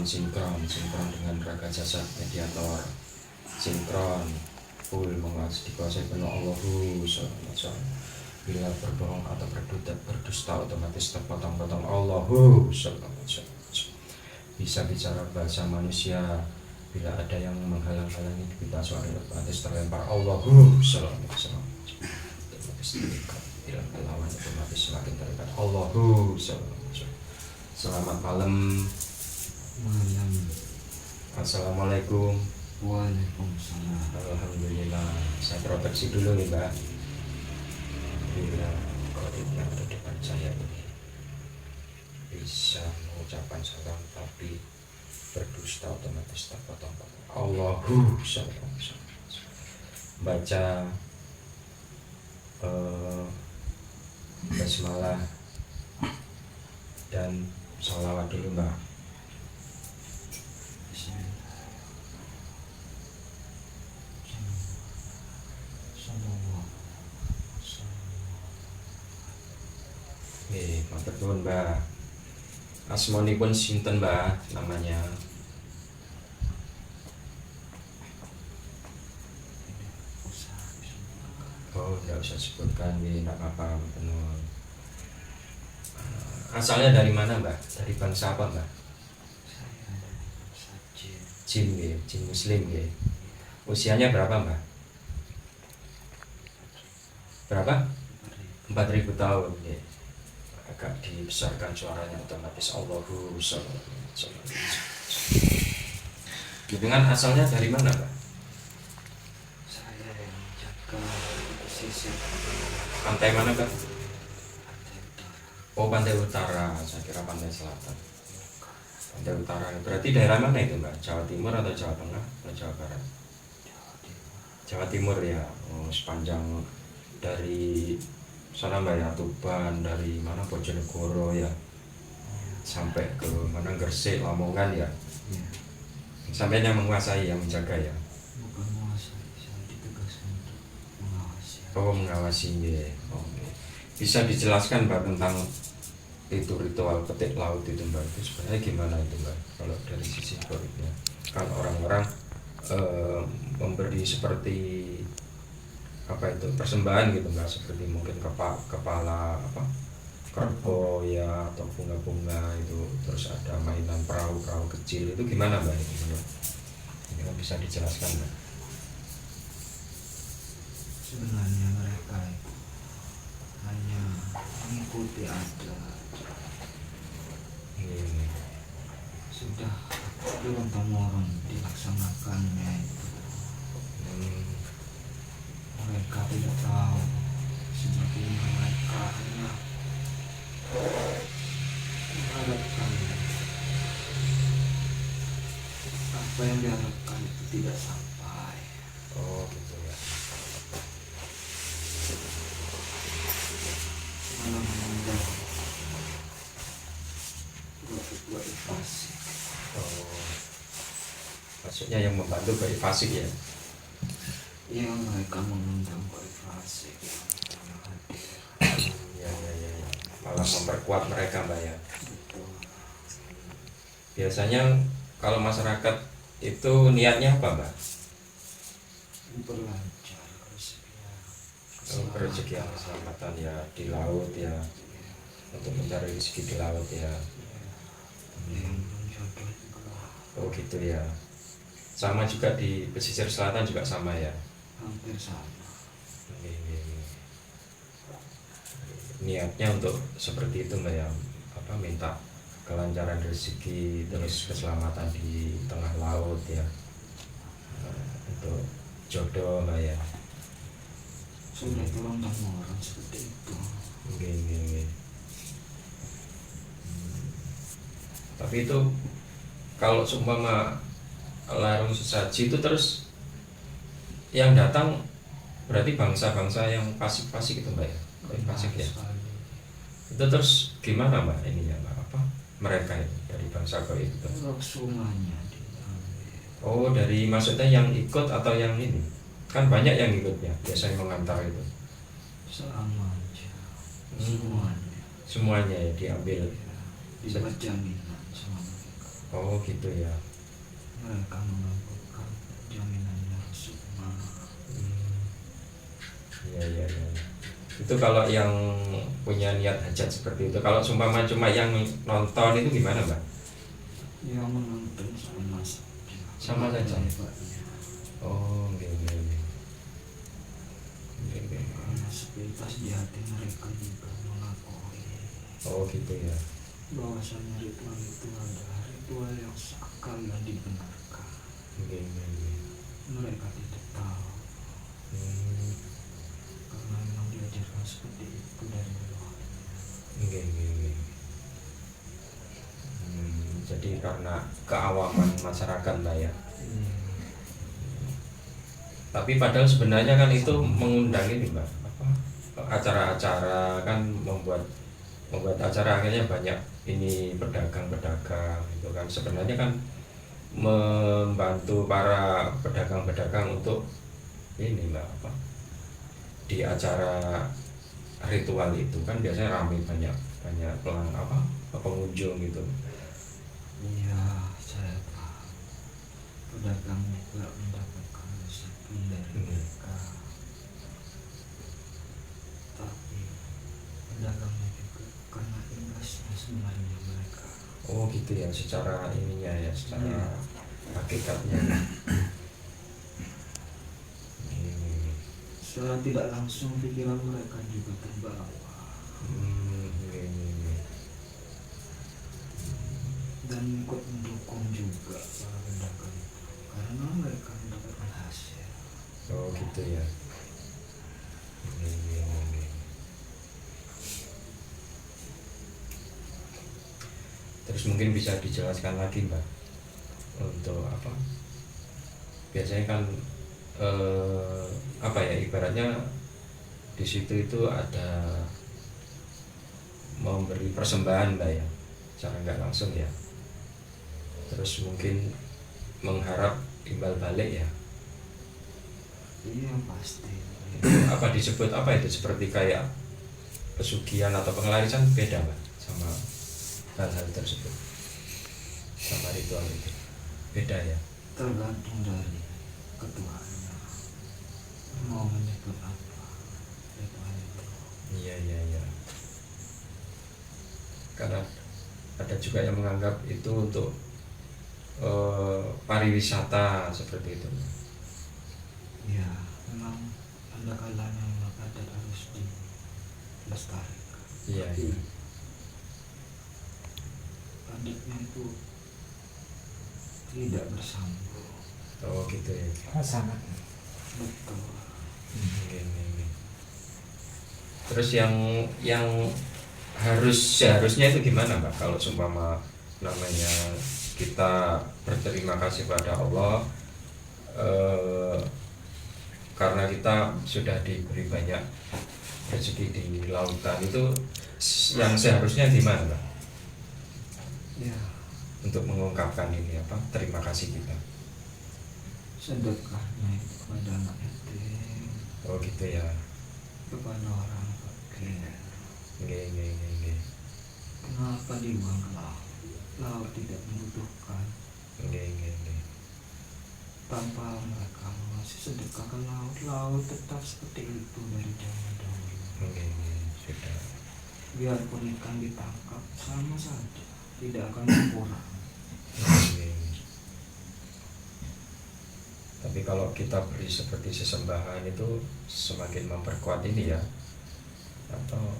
Sinkron dengan raga jasad mediator, sinkron full dikuasai penuh Allahu SWT. Bila berbohong atau berdusta otomatis terpotong-potong Allahu SWT. Bisa bicara bahasa manusia, bila ada yang menghalang-halangi kita suara otomatis terlempar Allahu SWT. Otomatis terdekat, bila lawan otomatis semakin terdekat Allahu SWT. Selamat malam. Assalamualaikum. Waalaikumsalam. Alhamdulillah. Saya proteksi dulu nih Mbak. Bila kodim yang ada depan saya ini bisa mengucapkan salam tapi berdusta otomatis terpotong-potong Allahu SWT. Baca basmalah dan sholawat dulu Mbak. Matur nuwun Mbak. Asmanipun sinten Mbak namanya? Oh, enggak usah sebutkan, enggak apa-apa, matur nuwun. Asalnya dari mana Mbak? Dari bangsa apa Mbak? Jin ya, Jin Muslim ya. Usianya berapa Mbak? Berapa? 4.000 tahun ya. Agak dibesarkan suaranya otomatis Allahu SWT. Dengan asalnya dari mana Mbak? Saya yang jaga pesisir. Pantai mana Mbak? Pantai Utara. Oh, pantai utara, saya kira pantai selatan. Pantai utara, berarti daerah mana itu Mbak? Jawa Timur atau Jawa Tengah atau Jawa Barat? Jawa Timur ya. Oh, sepanjang dari sana Mbak ya, Tuban, dari mana Bojonegoro ya, sampai ke mana Gresik, Lamongan ya. Sampai yang menguasai, yang menjaga ya. Bukan menguasai, saya ditugaskan untuk mengawasi. Oh, mengawasi ya. Oh, bisa dijelaskan Mbak tentang itu ritual petik laut itu Mbak, itu sebenarnya gimana itu Mbak kalau dari sisi goibnya? Kan orang-orang memberi seperti apa itu persembahan gitu Mbak, seperti mungkin kepala apa kerbau ya, atau bunga-bunga itu, terus ada mainan perahu-perahu kecil, itu gimana Mbak itu Mbak? Ini kan bisa dijelaskan Mbak? Sebenarnya mereka itu hanya mengikuti adat. Ini Sudah turun-temurun dilaksanakannya itu. Mereka tidak tahu, sebetulnya mereka hanya mengharapkan apa yang diharapkan itu tidak sampai. oh gitu ya. Malah mengundang buat fasik. Oh, maksudnya yang membantu Baik Fasik ya? Ya, mereka mengundang buat fasik yang hadir. Ya, malah memperkuat mereka Mbak ya. Betul. Biasanya kalau masyarakat itu niatnya apa Mbak? Berlancar rezekinya. Rezeki yang keselamatan ya di laut ya, untuk mencari rezeki di laut ya. Yang jodoh juga Oh gitu ya. Sama juga di pesisir selatan juga sama ya. hampir sama. Ini. Niatnya untuk seperti itu Mbak ya, apa minta kelancaran rezeki, terus keselamatan di tengah laut ya. Untuk jodoh Mbak ya. Sudah turun-temurun seperti itu. Gini. Tapi itu kalau seumpama larung sesaji itu terus yang datang berarti bangsa-bangsa yang fasik-fasik itu Mbak ya, fasik ya. Itu terus gimana Mbak ininya Mbak, apa mereka itu dari bangsa Goib itu? Sungainya diambil. Oh, dari maksudnya yang ikut atau yang ini? Kan banyak yang ikutnya biasanya mengantar itu. Sama aja. Semuanya ya diambil. Ya, dibuat jaminan sama mereka. Oh gitu ya. Mereka mengaburkan jaminannya semua. Iya iya iya. Itu kalau yang punya niat hajat seperti itu. Kalau seumpama cuma yang nonton itu gimana, Mbak? Yang menonton sama saja. Sama saja. Tempatnya. Oh, oke oke oke. Oke, oke. Karena sepintas di hati mereka juga mengakui Oh gitu ya. bahwasanya ritual itu adalah ritual yang sakral dan dibenarkan. Oke oke oke. Mereka tidak tahu Hmm, karena memang diajarkan seperti itu dari luarnya. oke oke oke. Jadi karena keawaman masyarakat lah ya. Tapi padahal sebenarnya kan itu mengundang ini Mbak, apa, acara-acara kan membuat acara akhirnya banyak ini pedagang-pedagang itu kan sebenarnya kan membantu para pedagang-pedagang untuk ini Mbak, apa, di acara ritual itu kan biasanya ramai banyak banyak pengunjung gitu. Iya, saya paham. Pedagang juga mendapatkan rezeki dari mereka. Tapi pedagangnya juga karena ikhlasnya sebenarnya mereka. Oh gitu ya, secara ininya ya, secara Iya. hakikatnya. Ini. Secara tidak langsung pikiran mereka juga terbawa Ini. dan ikut mendukung juga para pedagang itu karena mereka mendapatkan hasil. Oh gitu ya. Ini. Terus mungkin bisa dijelaskan lagi Mbak untuk apa? Biasanya kan apa ya, ibaratnya di situ itu ada memberi persembahan Mbak ya, secara nggak langsung ya. Terus mungkin mengharap timbal balik ya. Iya pasti. Itu apa disebut apa itu, seperti kayak pesugihan atau pengelarisan, beda Mbak sama hal-hal tersebut, sama ritual itu beda ya. Tergantung dari ketuanya mau menyebut apa ritual itu. Iya iya iya. Karena ada juga yang menganggap itu untuk pariwisata seperti itu. Ya memang ada kalanya memang adat harus dilestarikan. Iya iya. Adatnya itu tidak bersambung. Oh gitu ya. Sangat. Betul. Oke. Terus yang seharusnya itu gimana Mbak, kalau seumpama namanya kita berterima kasih pada Allah karena kita sudah diberi banyak rezeki di lautan, itu yang seharusnya gimana Mbak Ya untuk mengungkapkan ini apa, terima kasih kita? sedekahnya itu kepada anak yatim, Oh gitu ya. kepada orang fakir. Oke. Kenapa dibuang ke laut? Laut tidak membutuhkan. Oke. Tanpa mereka mengasih sedekah ke laut, laut tetap seperti itu dari zaman dahulu. Oke, sudah. Biarpun ikan ditangkap sama saja, tidak akan berkurang. Oke. Tapi kalau kita beri seperti sesembahan itu semakin memperkuat ini ya, atau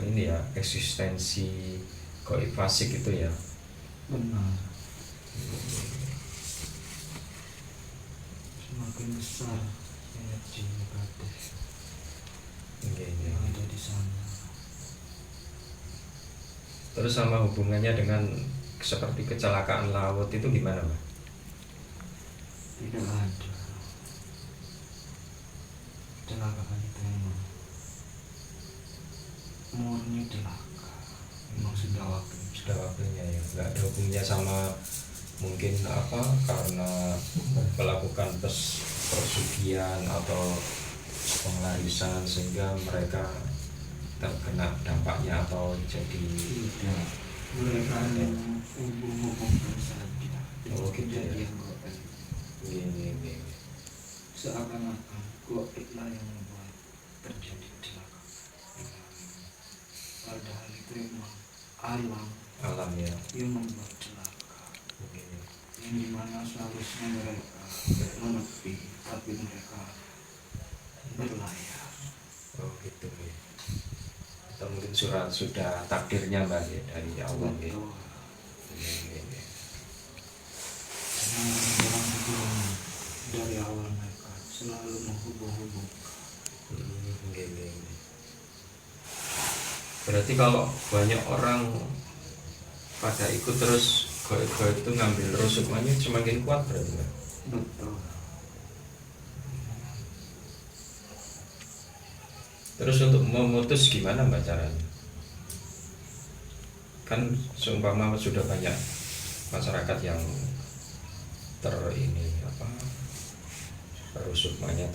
ini ya, eksistensi gaib fasik itu ya. Benar. Semakin besar energi negatif Oke. yang ada di sana. Terus sama hubungannya dengan seperti kecelakaan laut itu gimana Mbak? Tidak ada. Kecelakaan itu memang murni celaka. Memang sudah waktunya. Sudah waktunya ya, nggak ada hubungannya sama mungkin apa, karena melakukan persugihan atau pengelarisan sehingga mereka terkena dampaknya atau jadi tidak, mereka hanya hubung-hubungkan saja Oh, gitu ya. kejadian goib. ini. Seakan-akan goib lah yang membuat terjadi kecelakaan, padahal itu memang Alam ya. yang membuat celaka, Ini. yang dimana seharusnya mereka menepi tapi mereka berlayar. Oh gitu ya. Atau mungkin sudah takdirnya mbak ya dari Allah ya. Betul. Ini. Orang itu dari awal mereka selalu menghubung-hubungkan. Ini. Berarti kalau banyak orang pada ikut terus goib itu ngambil terus semuanya semakin kuat berarti mbak. Betul. Terus untuk memutus gimana mbak caranya? Kan seumpama sudah banyak masyarakat yang terusukmanya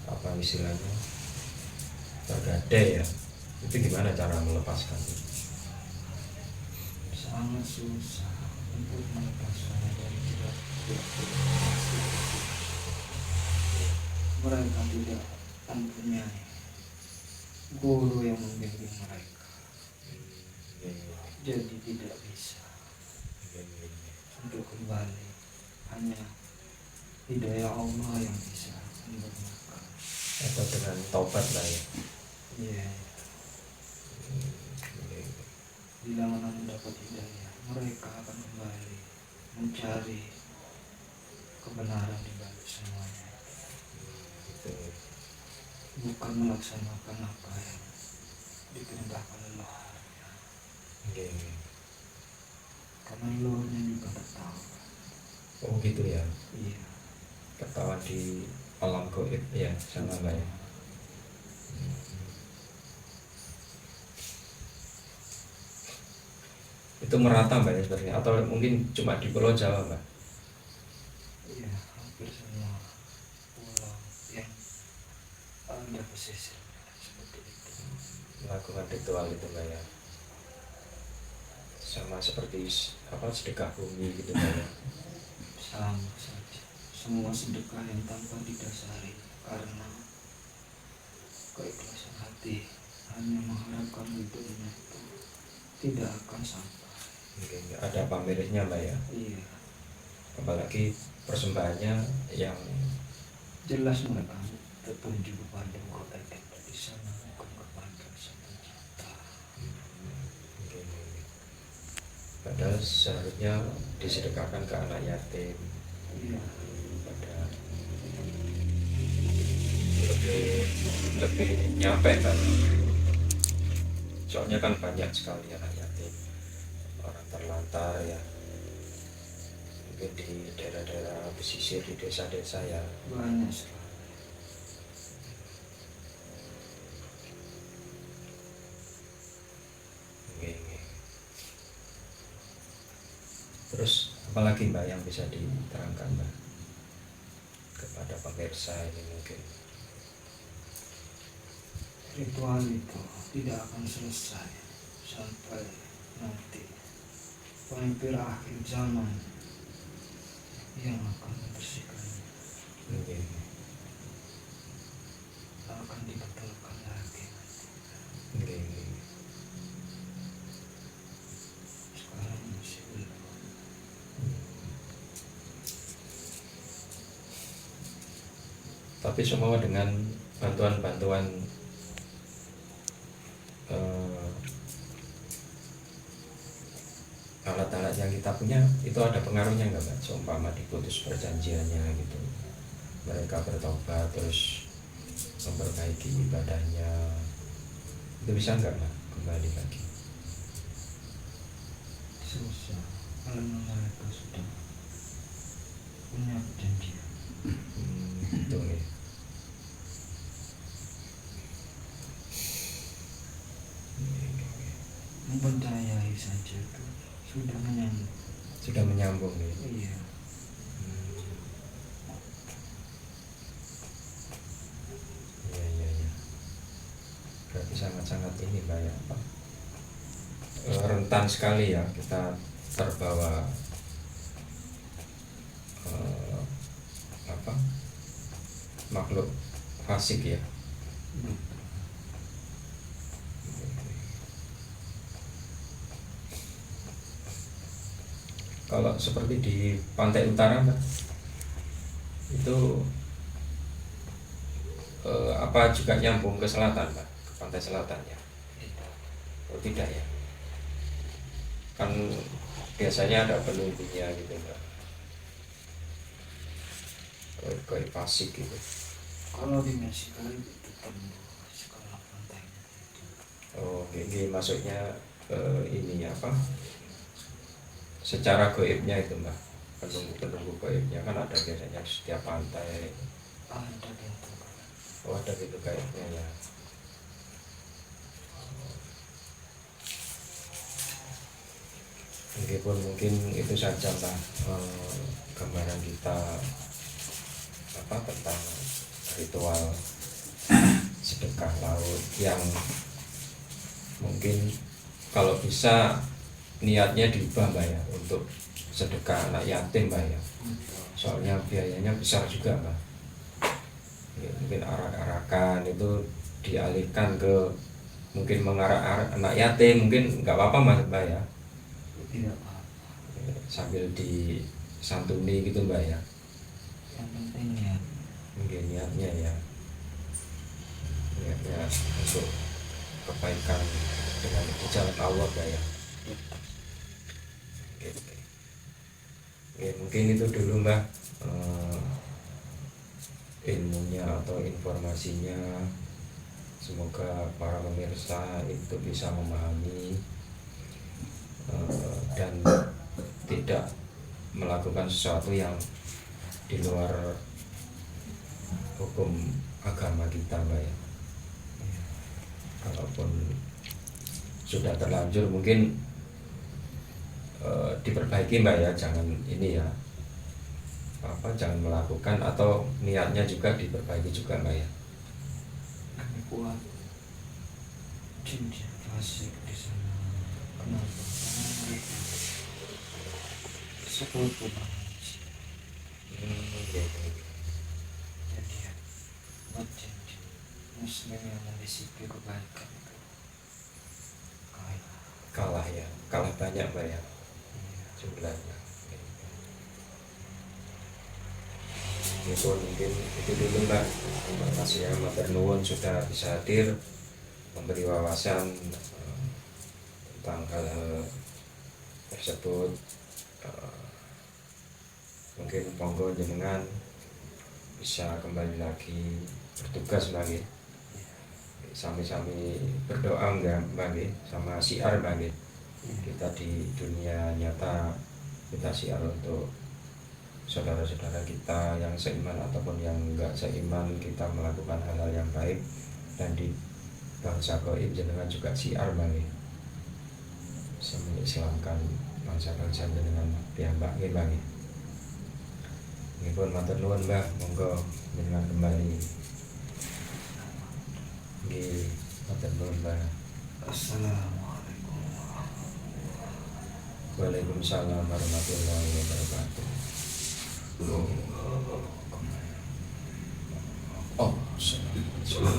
apa istilahnya tergadai ya, itu gimana cara melepaskan? Sangat susah untuk melepaskannya dari jerat. Mereka tidak mempunyai guru yang membimbing mereka, jadi tidak bisa untuk kembali. Hanya hidayah Allah yang bisa membenarkan. Atau dengan taubat lah ya. Iya. Bila mana mendapat hidayah, mereka akan kembali mencari kebenaran di balik semuanya, Gitu. bukan melaksanakan apa yang diperintahkan leluhurnya, karena leluhurnya juga tertawa. Oh gitu ya, Iya. ketawa di alam goib ya sama mbak ya. Itu merata mbak ya sebenarnya, atau mungkin cuma di Pulau Jawa mbak? Iya, hampir semua pulau yang ada pesisirnya seperti itu. Melakukan ritual itu mbak ya, sama seperti sedekah bumi gitu mbak ya. Sama saja, semua sedekah yang tanpa didasari karena keikhlasan hati, hanya mengharapkan ridhonya itu tidak akan sampai. Mungkin ada pamrihnya mbak ya, Iya, apalagi persembahannya yang jelas mereka tertuju kepada kota yang di sana, bukan kepada sang pencipta. padahal seharusnya disedekahkan ke anak yatim, Iya, pada lebih nyampe kan, soalnya kan banyak sekali anak yatim, orang terlantar ya, mungkin di daerah-daerah pesisir, di desa-desa ya. banyak sekali. Terus apalagi mbak yang bisa diterangkan mbak kepada pemirsa ini mungkin? Ritual itu tidak akan selesai sampai nanti pemimpin akhir zaman yang akan membersihkannya, Mungkin akan dibetulkan lagi nanti. Sekarang masih belum. Tapi semua dengan bantuan-bantuan alat-alat yang kita punya itu ada pengaruhnya nggak mbak? Seumpama diputus perjanjiannya gitu, mereka bertobat terus memperbaiki ibadahnya, itu bisa nggak mbak kembali lagi? Susah kalau mereka sudah punya perjanjian. Gitu ya. Mempercayai saja itu sudah menyambut. Sudah menyambung ya. Iya. Iya. sangat ini Mbak ya, rentan sekali ya kita terbawa apa makhluk fasik ya. Kalau seperti di pantai utara Mbak, itu apa juga nyambung ke selatan Mbak, ke pantai selatan ya? Oh tidak ya? Kan biasanya ada penunggunya gitu Mbak, kayak fasik gitu. Kalau di Meksiko itu ketemu sekolah pantainya itu. Oh ini maksudnya ini apa? Secara goibnya itu Mbak, penunggu goibnya kan ada biasanya di setiap pantai. Ada gitu. Oh ada gitu kayaknya ya. Mungkin itu saja Mbak, gambaran kita apa tentang ritual sedekah laut yang mungkin kalau bisa niatnya diubah Mbak ya, untuk sedekah anak yatim Mbak ya, soalnya biayanya besar juga Mbak ya, mungkin arak-arakan itu dialihkan ke mungkin mengarak-arak anak yatim, mungkin nggak apa-apa Mas Mbak ya, Tidak apa-apa. sambil disantuni gitu Mbak ya, Yang penting ya mungkin niatnya ya, niatnya untuk kebaikan dengan di jalan Allah Mbak ya. Oke. Oke, mungkin itu dulu Mbak, ilmunya atau informasinya, semoga para pemirsa itu bisa memahami dan tidak melakukan sesuatu yang di luar hukum agama kita Mbak ya. Kalaupun sudah terlanjur mungkin diperbaiki Mbak ya, jangan ini ya apa, jangan melakukan, atau niatnya juga diperbaiki juga Mbak ya. kami buat cincin klasik di sana. Kenapa? Karena mereka sekutu banget sih. Jadi ya buat cincin muslim yang memiliki kebaikan itu Kalah ya, kalah banyak Mbak ya iya. jumlahnya. Itu mungkin itu dulu Mbak. Terima kasih ya, matur nuwun sudah bisa hadir memberi wawasan tentang hal tersebut. Mungkin monggo jenengan bisa kembali lagi bertugas Mbak nggih. Sami-sami berdoa Mbak nggih, sama siar Mbak nggih. Kita di dunia nyata kita siar untuk saudara-saudara kita yang seiman ataupun yang enggak seiman, kita melakukan hal-hal yang baik, dan di bangsa goib jenengan juga siar Mbak nggih, bisa mengislamkan bangsa-bangsa jenengan piyambak nggih Mbak nggih. Nggih pun matur nuwun Mbak, monggo jenengan kembali. Nggih, matur nuwun Mbak. Assalamualaikum. Waalaikumsalam warahmatullahi wabarakatuh. Oh, salam.